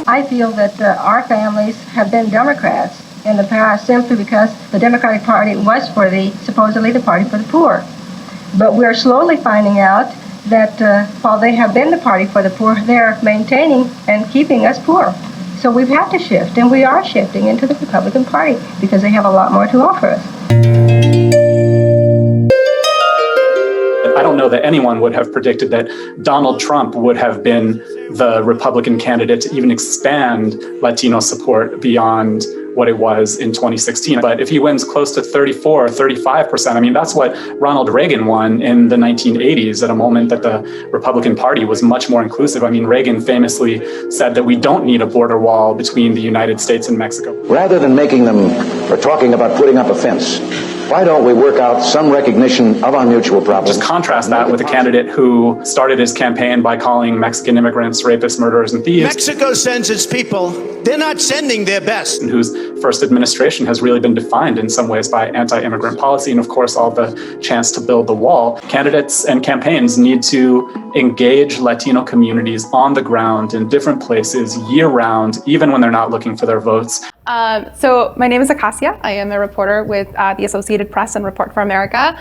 I feel that our families have been Democrats in the past simply because the Democratic Party was supposedly the party for the poor. But we're slowly finding out that while they have been the party for the poor, they're maintaining and keeping us poor. So we've had to shift, and we are shifting into the Republican Party because they have a lot more to offer us. I don't know that anyone would have predicted that Donald Trump would have been the Republican candidate to even expand Latino support beyond what it was in 2016. But if he wins close to 34 or 35%, I mean, that's what Ronald Reagan won in the 1980s at a moment that the Republican Party was much more inclusive. I mean, Reagan famously said that we don't need a border wall between the United States and Mexico. Rather than making them or talking about putting up a fence, why don't we work out some recognition of our mutual problems? Just contrast that with a candidate who started his campaign by calling Mexican immigrants rapists, murderers, and thieves. Mexico sends its people. They're not sending their best. And whose first administration has really been defined in some ways by anti-immigrant policy and, of course, all the chance to build the wall. Candidates and campaigns need to engage Latino communities on the ground in different places year-round, even when they're not looking for their votes. So my name is Axios. I am a reporter with the Associated Press and Report for America.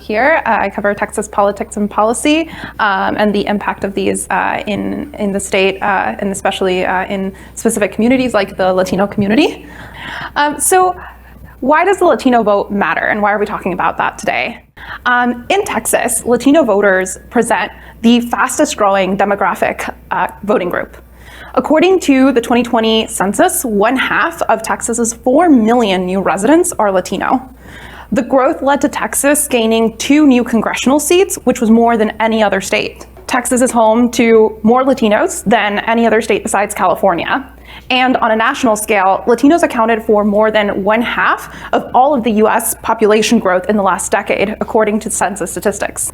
Here, I cover Texas politics and policy and the impact of these in the state, and especially in specific communities like the Latino community. So why does the Latino vote matter, and why are we talking about that today? In Texas, Latino voters present the fastest growing demographic voting group. According to the 2020 census, 1/2 of Texas's 4 million new residents are Latino. The growth led to Texas gaining 2 new congressional seats, which was more than any other state. Texas is home to more Latinos than any other state besides California. And on a national scale, Latinos accounted for more than 1/2 of all of the US population growth in the last decade, according to census statistics.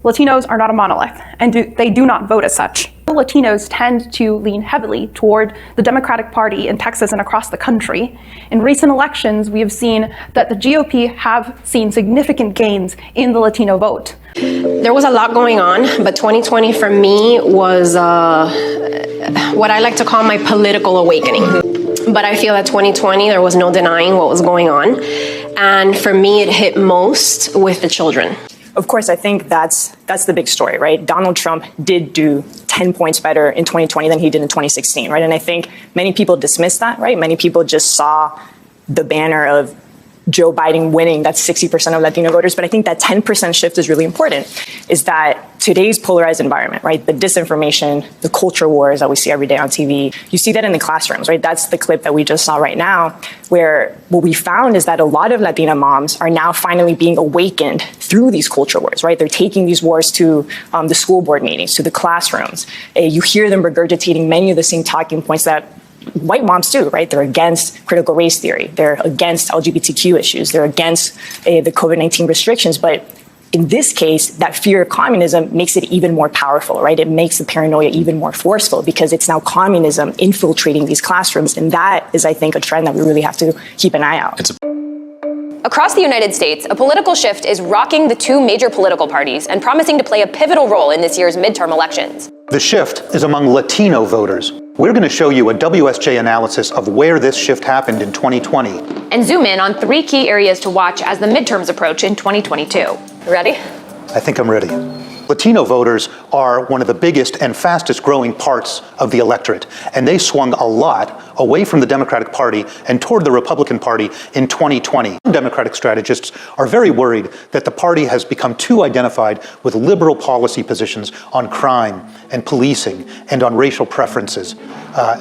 Latinos are not a monolith, and they do not vote as such. Latinos tend to lean heavily toward the Democratic Party in Texas and across the country. In recent elections, we have seen that the GOP have seen significant gains in the Latino vote. There was a lot going on, but 2020 for me was what I like to call my political awakening. But I feel that 2020, there was no denying what was going on. And for me, it hit most with the children. Of course, I think that's the big story, right? Donald Trump did do 10 points better in 2020 than he did in 2016, right? And I think many people dismiss that, right? Many people just saw the banner of Joe Biden winning, that's 60% of Latino voters. But I think that 10% shift is really important, is that today's polarized environment, right? The disinformation, the culture wars that we see every day on TV, you see that in the classrooms, right? That's the clip that we just saw right now, where what we found is that a lot of Latina moms are now finally being awakened through these culture wars, right? They're taking these wars to the school board meetings, to the classrooms. You hear them regurgitating many of the same talking points that white moms do, right? They're against critical race theory. They're against LGBTQ issues. They're against the COVID-19 restrictions. But in this case, that fear of communism makes it even more powerful, right? It makes the paranoia even more forceful because it's now communism infiltrating these classrooms. And that is, I think, a trend that we really have to keep an eye out. Across the United States, a political shift is rocking the 2 major political parties and promising to play a pivotal role in this year's midterm elections. The shift is among Latino voters. We're going to show you a WSJ analysis of where this shift happened in 2020. And zoom in on 3 key areas to watch as the midterms approach in 2022. Ready? I think I'm ready. Latino voters are one of the biggest and fastest growing parts of the electorate, and they swung a lot away from the Democratic Party and toward the Republican Party in 2020. Democratic strategists are very worried that the party has become too identified with liberal policy positions on crime and policing and on racial preferences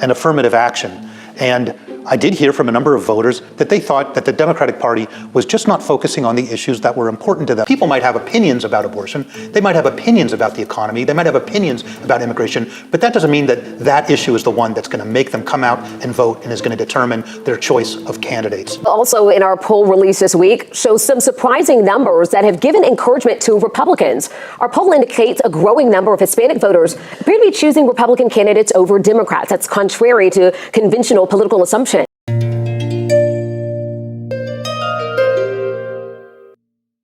and affirmative action. And I did hear from a number of voters that they thought that the Democratic Party was just not focusing on the issues that were important to them. People might have opinions about abortion, they might have opinions about the economy, they might have opinions about immigration, but that doesn't mean that that issue is the one that's going to make them come out and vote and is going to determine their choice of candidates. Also in our poll release this week shows some surprising numbers that have given encouragement to Republicans. Our poll indicates a growing number of Hispanic voters appear to be choosing Republican candidates over Democrats. That's contrary to conventional political assumptions